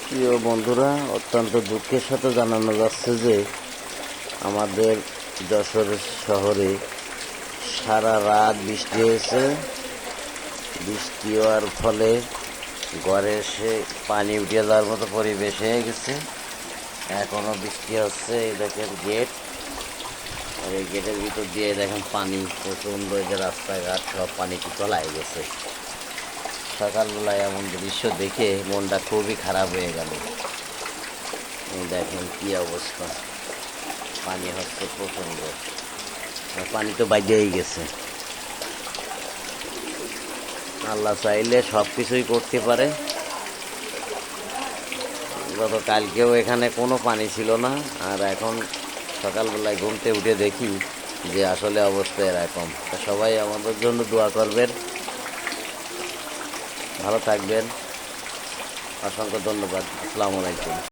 প্রিয় বন্ধুরা, অত্যন্ত দুঃখের সাথে জানানো যাচ্ছে যে আমাদের যশোর শহরে সারা রাত বৃষ্টি হয়েছে। বৃষ্টি হওয়ার ফলে ঘরে এসে পানি উঠে যাওয়ার মতো পরিবেশ হয়ে গেছে। এখনও বৃষ্টি হচ্ছে। এই দেখেন গেট, আর এই গেটের ভিতর দিয়ে দেখেন পানি প্রচণ্ড, এই যে রাস্তাঘাট সব পানিতে তলায় গেছে। সকালবেলায় এমন দৃশ্য দেখে মনটা খুবই খারাপ হয়ে গেল। দেখেন কি অবস্থা, পানি হচ্ছে প্রচণ্ড, পানি তো বাইরেই গেছে। আল্লাহ চাইলে সব কিছুই করতে পারে। গতকালকেও এখানে কোনো পানি ছিল না, আর এখন সকালবেলায় ঘুমতে উঠে দেখি যে আসলে অবস্থা এরকম। সবাই আমাদের জন্য দোয়া করবেন, ভালো থাকবেন। অসংখ্য ধন্যবাদ। আসসালামু আলাইকুম।